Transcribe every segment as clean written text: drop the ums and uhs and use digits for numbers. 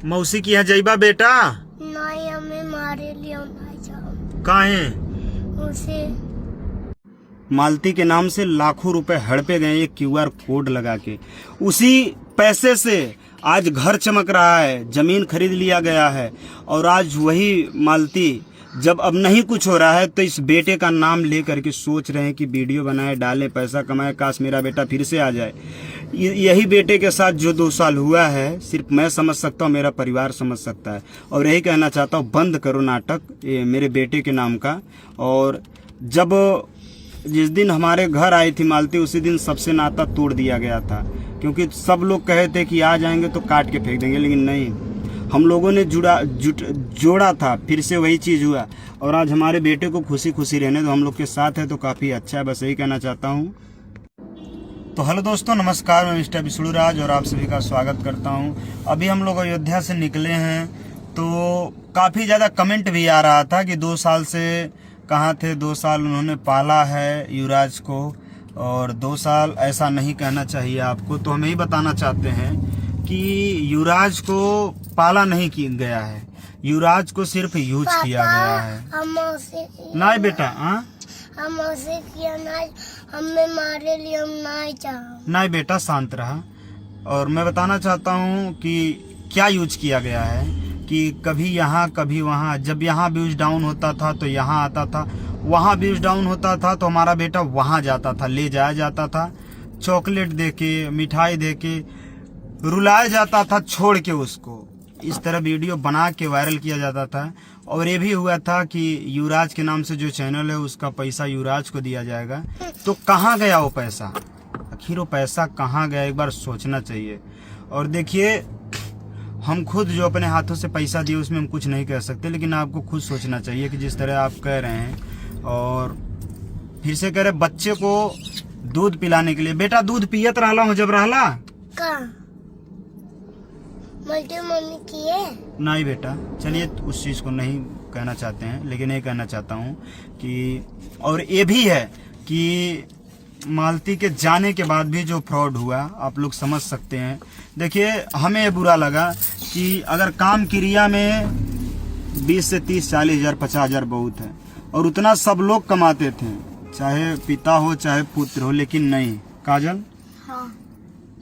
मौसी की यहाँ जइबा बेटा? नहीं, हमें मारे लिए नहीं जाओ। काहे? उसे मालती के नाम से लाखों रुपए हड़पे गए एक क्यूआर कोड लगा के। उसी पैसे से आज घर चमक रहा है, जमीन खरीद लिया गया है। और आज वही मालती जब अब नहीं कुछ हो रहा है तो इस बेटे का नाम ले करके सोच रहे हैं कि वीडियो बनाए, डालें, पैसा कमाए, काश मेरा बेटा फिर से आ जाए। यही बेटे के साथ जो 2 साल हुआ है सिर्फ मैं समझ सकता हूँ, मेरा परिवार समझ सकता है। और यही कहना चाहता हूँ, बंद करो नाटक ये मेरे बेटे के नाम का। और जब जिस दिन हमारे घर आई थी मालती, उसी दिन सबसे नाता तोड़ दिया गया था, क्योंकि सब लोग कहे थे कि आ जाएंगे तो काट के फेंक देंगे, लेकिन नहीं, हम लोगों ने जोड़ा था, फिर से वही चीज़ हुआ। और आज हमारे बेटे को खुशी खुशी रहने दो, हम लोग के साथ है तो काफ़ी अच्छा है, बस यही कहना चाहता हूँ। तो हेलो दोस्तों, नमस्कार, मैं मिस्टर विष्णु राज और आप सभी का स्वागत करता हूँ। अभी हम लोग अयोध्या से निकले हैं तो काफ़ी ज़्यादा कमेंट भी आ रहा था कि 2 साल से कहाँ थे। 2 साल उन्होंने पाला है युवराज को, और 2 साल ऐसा नहीं कहना चाहिए आपको। तो हम यही बताना चाहते हैं कि युवराज को पाला नहीं किया गया है, युवराज को सिर्फ यूज किया गया है। नहीं बेटा, हाँ हम उसे किया नहीं, हमें मारे लिए हम नहीं चाहो। नहीं बेटा, शांत रहा। और मैं बताना चाहता हूँ कि क्या यूज किया गया है कि कभी यहाँ कभी वहाँ। जब यहाँ व्यूज डाउन होता था तो यहाँ आता था, वहाँ व्यूज डाउन होता था तो हमारा बेटा वहाँ जाता था, ले जाया जाता था, चॉकलेट देके, मिठाई देके रुलाया जाता था, छोड़ के उसको इस तरह वीडियो बना के वायरल किया जाता था। और ये भी हुआ था कि युवराज के नाम से जो चैनल है उसका पैसा युवराज को दिया जाएगा। तो कहाँ गया वो पैसा? आखिर वो पैसा कहाँ गया, एक बार सोचना चाहिए। और देखिए, हम खुद जो अपने हाथों से पैसा दिए उसमें हम कुछ नहीं कह सकते, लेकिन आपको खुद सोचना चाहिए कि जिस तरह आप कह रहे हैं। और फिर से कह रहे बच्चे को दूध पिलाने के लिए। बेटा दूध पियत रहला हूँ जब रहला मम्मी किए नहीं बेटा। चलिए, उस चीज़ को नहीं कहना चाहते हैं, लेकिन ये कहना चाहता हूँ कि और ये भी है कि मालती के जाने के बाद भी जो फ्रॉड हुआ आप लोग समझ सकते हैं। देखिए, हमें ये बुरा लगा कि अगर काम क्रिया में 20 से 30, 40 हज़ार, 50 हज़ार बहुत है, और उतना सब लोग कमाते थे, चाहे पिता हो चाहे पुत्र हो, लेकिन नहीं। काजल, हाँ,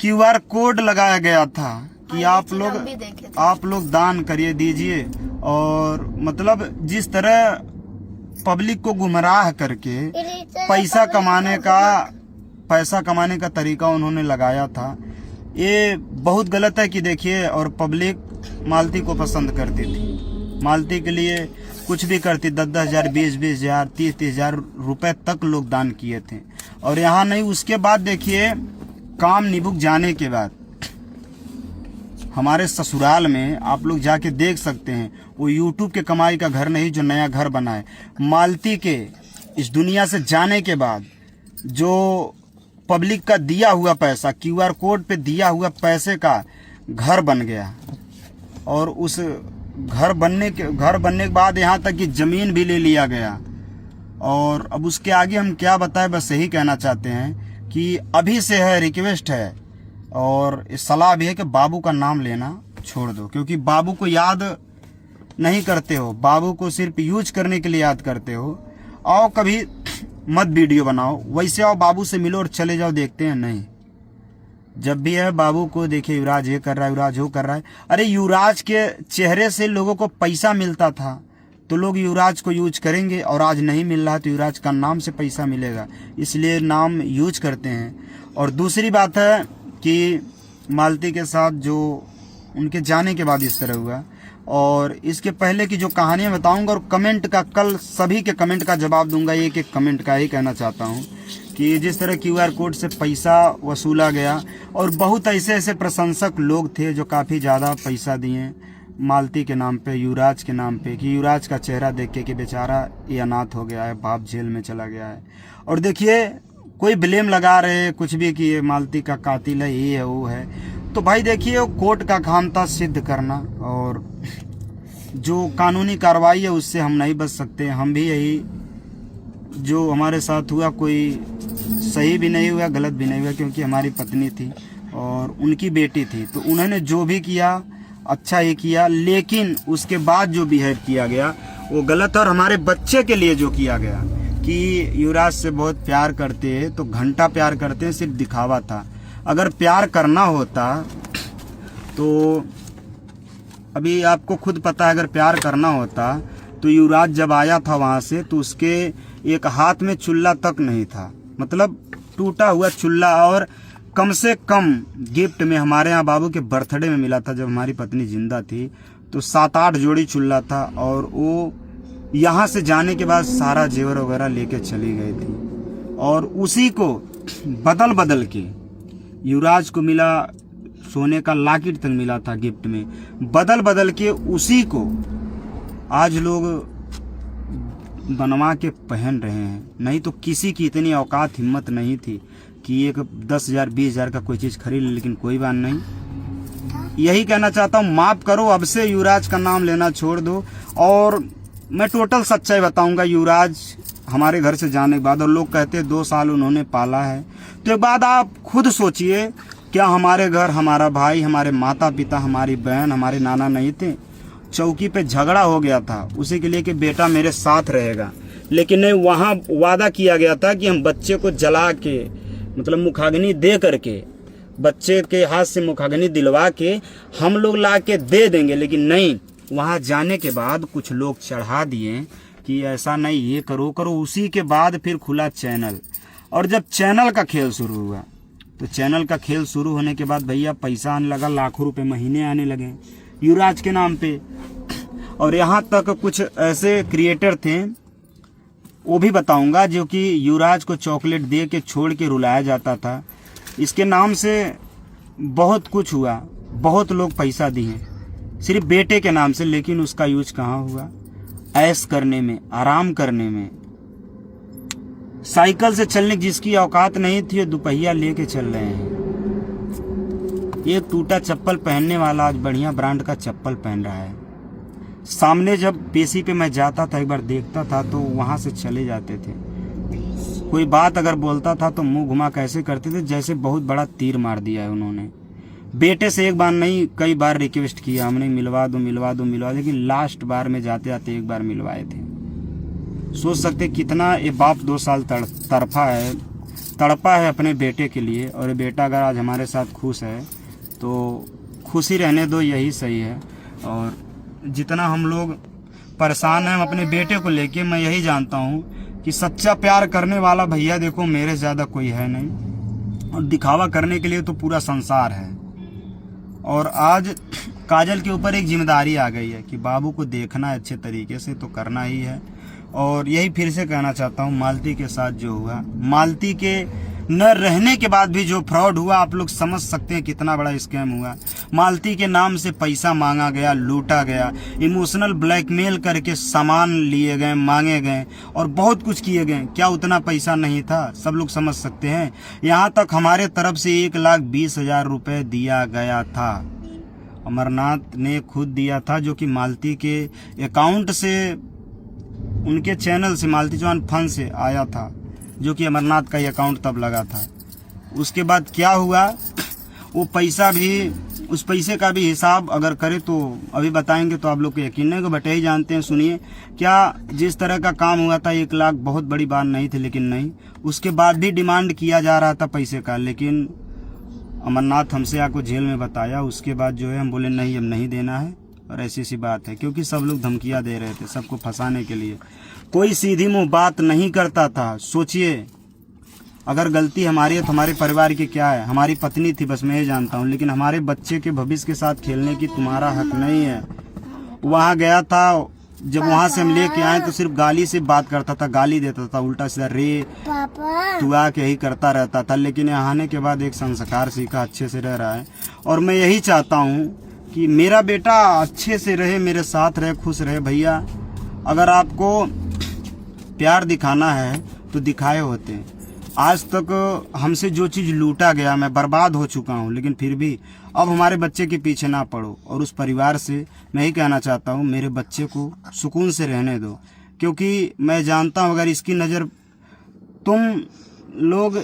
क्यूआर कोड लगाया गया था कि आप लोग दान करिए, दीजिए। और मतलब जिस तरह पब्लिक को गुमराह करके पैसा कमाने का तरीका उन्होंने लगाया था, ये बहुत गलत है। कि देखिए, और पब्लिक मालती को पसंद करती थी, मालती के लिए कुछ भी करती, 10-10 हज़ार, 20-20 हज़ार, 30-30 हज़ार रुपए तक लोग दान किए थे। और यहाँ नहीं, उसके बाद देखिए, काम निभुक जाने के बाद हमारे ससुराल में आप लोग जाके देख सकते हैं, वो यूट्यूब के कमाई का घर नहीं जो नया घर बना है। मालती के इस दुनिया से जाने के बाद जो पब्लिक का दिया हुआ पैसा, क्यूआर कोड पे दिया हुआ पैसे का घर बन गया। और उस घर बनने के बाद यहाँ तक कि ज़मीन भी ले लिया गया। और अब उसके आगे हम क्या बताएं, बस यही कहना चाहते हैं कि अभी से है, रिक्वेस्ट है और सलाह भी है कि बाबू का नाम लेना छोड़ दो, क्योंकि बाबू को याद नहीं करते हो, बाबू को सिर्फ यूज करने के लिए याद करते हो। आओ कभी मत वीडियो बनाओ, वैसे आओ, बाबू से मिलो और चले जाओ, देखते हैं। नहीं, जब भी है बाबू को देखिए, युवराज ये कर रहा है, युवराज वो कर रहा है। अरे युवराज के चेहरे से लोगों को पैसा मिलता था तो लोग युवराज को यूज करेंगे, और आज नहीं मिल रहा तो युवराज का नाम से पैसा मिलेगा, इसलिए नाम यूज करते हैं। और दूसरी बात है कि मालती के साथ जो उनके जाने के बाद इस तरह हुआ, और इसके पहले की जो कहानियाँ बताऊंगा, और कमेंट का कल सभी के कमेंट का जवाब दूंगा। एक एक कमेंट का ही कहना चाहता हूँ कि जिस तरह क्यूआर कोड से पैसा वसूला गया, और बहुत ऐसे प्रशंसक लोग थे जो काफ़ी ज़्यादा पैसा दिए मालती के नाम पे, युवराज के नाम पे, कि युवराज का चेहरा देख के कि बेचारा ये अनाथ हो गया है, बाप जेल में चला गया है। और देखिए, कोई ब्लेम लगा रहे कुछ भी कि ये मालती का कातिल है, ये है वो है। तो भाई देखिए, वो कोर्ट का काम था सिद्ध करना, और जो कानूनी कार्रवाई है उससे हम नहीं बच सकते। हम भी यही, जो हमारे साथ हुआ कोई सही भी नहीं हुआ, गलत भी नहीं हुआ, क्योंकि हमारी पत्नी थी और उनकी बेटी थी, तो उन्होंने जो भी किया अच्छा ही किया, लेकिन उसके बाद जो बिहेव किया गया वो गलत। और हमारे बच्चे के लिए जो किया गया कि युवराज से बहुत प्यार करते हैं तो घंटा प्यार करते हैं, सिर्फ दिखावा था। अगर प्यार करना होता तो अभी आपको खुद पता है, अगर प्यार करना होता तो युवराज जब आया था वहाँ से तो उसके एक हाथ में चुल्ला तक नहीं था, मतलब टूटा हुआ चुल्ला। और कम से कम गिफ्ट में हमारे यहाँ बाबू के बर्थडे में मिला था, जब हमारी पत्नी जिंदा थी, तो 7-8 जोड़ी चुल्ला था। और वो यहाँ से जाने के बाद सारा जेवर वगैरह लेके चली गई थी। और उसी को बदल बदल के युवराज को मिला, सोने का लॉकेट तक मिला था गिफ्ट में, बदल बदल के उसी को आज लोग बनवा के पहन रहे हैं। नहीं तो किसी की इतनी औकात हिम्मत नहीं थी कि एक 10,000 20,000 का कोई चीज़ खरीद ले, लेकिन कोई बात नहीं। यही कहना चाहता हूँ, माफ़ करो, अब से युवराज का नाम लेना छोड़ दो। और मैं टोटल सच्चाई बताऊंगा, युवराज हमारे घर से जाने के बाद, और लोग कहते हैं 2 साल उन्होंने पाला है, तो एक बात आप खुद सोचिए, क्या हमारे घर हमारा भाई, हमारे माता पिता, हमारी बहन, हमारे नाना नहीं थे? चौकी पे झगड़ा हो गया था उसी के लिए कि बेटा मेरे साथ रहेगा, लेकिन नहीं, वहाँ वादा किया गया था कि हम बच्चे को जला के, मतलब मुखाग्नि दे करके, बच्चे के हाथ से मुखाग्नि दिलवा के हम लोग ला के दे देंगे। लेकिन नहीं, वहाँ जाने के बाद कुछ लोग चढ़ा दिए कि ऐसा नहीं, ये करो करो। उसी के बाद फिर खुला चैनल, और जब चैनल का खेल शुरू हुआ तो चैनल का खेल शुरू होने के बाद भैया पैसा आने लगा, लाखों रुपए महीने आने लगे युवराज के नाम पे। और यहाँ तक कुछ ऐसे क्रिएटर थे, वो भी बताऊंगा, जो कि युवराज को चॉकलेट दे के छोड़ के रुलाया जाता था। इसके नाम से बहुत कुछ हुआ, बहुत लोग पैसा दिए सिर्फ बेटे के नाम से, लेकिन उसका यूज कहाँ हुआ? ऐश करने में, आराम करने में। साइकिल से चलने की जिसकी औकात नहीं थी, दुपहिया लेके चल रहे हैं। एक टूटा चप्पल पहनने वाला आज बढ़िया ब्रांड का चप्पल पहन रहा है। सामने जब पेशी पे मैं जाता था, एक बार देखता था, तो वहां से चले जाते थे। कोई बात अगर बोलता था तो मुंह घुमा कैसे करते थे, जैसे बहुत बड़ा तीर मार दिया है उन्होंने। बेटे से एक बार नहीं, कई बार रिक्वेस्ट किया हमने, मिलवा दो मिलवा दो मिलवा दो, लेकिन लास्ट बार में जाते जाते एक बार मिलवाए थे। सोच सकते कितना ये बाप 2 साल तड़पा है अपने बेटे के लिए। और ये बेटा अगर आज हमारे साथ खुश है तो खुशी रहने दो, यही सही है। और जितना हम लोग परेशान हैं अपने बेटे को लेके, मैं यही जानता हूँ कि सच्चा प्यार करने वाला भैया देखो मेरे ज़्यादा कोई है नहीं, और दिखावा करने के लिए तो पूरा संसार है। और आज काजल के ऊपर एक जिम्मेदारी आ गई है कि बाबू को देखना है अच्छे तरीके से, तो करना ही है। और यही फिर से कहना चाहता हूँ, मालती के साथ जो हुआ, मालती के न रहने के बाद भी जो फ्रॉड हुआ, आप लोग समझ सकते हैं कितना बड़ा स्कैम हुआ। मालती के नाम से पैसा मांगा गया, लूटा गया, इमोशनल ब्लैकमेल करके सामान लिए गए, मांगे गए, और बहुत कुछ किए गए। क्या उतना पैसा नहीं था? सब लोग समझ सकते हैं। यहाँ तक हमारे तरफ से 1,20,000 रुपये दिया गया था, अमरनाथ ने खुद दिया था, जो कि मालती के अकाउंट से, उनके चैनल से, मालती चौहान फन से आया था, जो कि अमरनाथ का ये अकाउंट तब लगा था। उसके बाद क्या हुआ, वो पैसा भी, उस पैसे का भी हिसाब अगर करें तो अभी बताएंगे तो आप लोग को यकीन नहीं, को बटे ही जानते हैं। सुनिए क्या जिस तरह का काम हुआ था, 1 लाख बहुत बड़ी बात नहीं थी, लेकिन नहीं, उसके बाद भी डिमांड किया जा रहा था पैसे का। लेकिन अमरनाथ हमसे आपको जेल में बताया, उसके बाद जो है हम बोले नहीं, अब नहीं देना है। और ऐसी सी बात है, क्योंकि सब लोग धमकियां दे रहे थे सबको फंसाने के लिए, कोई सीधी मुंह बात नहीं करता था। सोचिए, अगर गलती हमारी है तो हमारे परिवार की क्या है? हमारी पत्नी थी बस, मैं ये जानता हूँ, लेकिन हमारे बच्चे के भविष्य के साथ खेलने की तुम्हारा हक नहीं है। वहाँ गया था, जब वहाँ से हम लेके आए तो सिर्फ गाली से बात करता था, गाली देता था उल्टा सीधा, रे तू आके यही करता रहता था। लेकिन यहाँ आने के बाद एक संस्कार सीखा, अच्छे से रह रहा है। और मैं यही चाहता हूँ कि मेरा बेटा अच्छे से रहे, मेरे साथ रहे, खुश रहे। भैया अगर आपको प्यार दिखाना है तो दिखाए होते। आज तक हमसे जो चीज़ लूटा गया, मैं बर्बाद हो चुका हूँ, लेकिन फिर भी अब हमारे बच्चे के पीछे ना पड़ो। और उस परिवार से मैं ही कहना चाहता हूँ, मेरे बच्चे को सुकून से रहने दो, क्योंकि मैं जानता हूँ अगर इसकी नज़र तुम लोग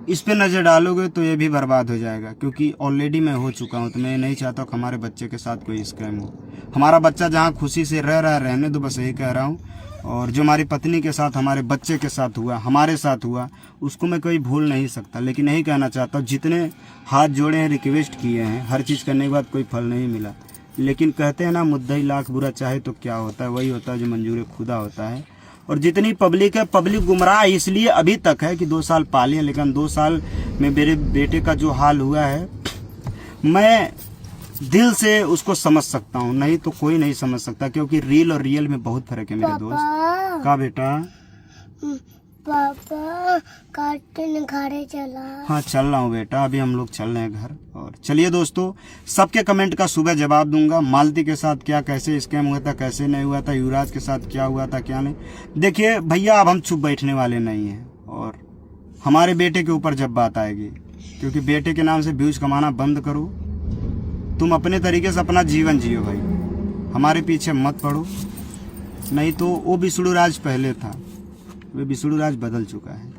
इस पे नज़र डालोगे तो ये भी बर्बाद हो जाएगा, क्योंकि ऑलरेडी मैं हो चुका हूँ। तो मैं नहीं चाहता कि हमारे बच्चे के साथ कोई स्कैम हो। हमारा बच्चा जहाँ खुशी से रह रहा है रहने दो, बस यही कह रहा हूँ। और जो हमारी पत्नी के साथ, हमारे बच्चे के साथ हुआ, हमारे साथ हुआ, उसको मैं कोई भूल नहीं सकता। लेकिन यही कहना चाहता हूँ, जितने हाथ जोड़े हैं, रिक्वेस्ट किए हैं, हर चीज़ करने के बाद कोई फल नहीं मिला। लेकिन कहते हैं ना, मुद्दई लाख बुरा चाहे तो क्या होता है, वही होता है जो मंजूर खुदा होता है। और जितनी पब्लिक है, पब्लिक गुमराह इसलिए अभी तक है कि 2 साल पाली है, लेकिन 2 साल में मेरे बेटे का जो हाल हुआ है, मैं दिल से उसको समझ सकता हूँ, नहीं तो कोई नहीं समझ सकता। क्योंकि रील और रियल में बहुत फर्क है मेरे दोस्त। का बेटा? पापा कार्टून घरे चला। हाँ, चल रहा हूँ बेटा, अभी हम लोग चल रहे हैं घर। और चलिए दोस्तों, सबके कमेंट का सुबह जवाब दूंगा। मालती के साथ क्या, कैसे स्कैम हुआ था, कैसे नहीं हुआ था, युवराज के साथ क्या हुआ था, क्या नहीं। देखिए भैया, अब हम चुप बैठने वाले नहीं हैं। और हमारे बेटे के ऊपर जब बात आएगी, क्योंकि बेटे के नाम से व्यूज कमाना बंद करो। तुम अपने तरीके से अपना जीवन जियो भाई, हमारे पीछे मत पड़ो। नहीं तो वो विष्णु राज पहले था, वे विष्णु राज बदल चुका है।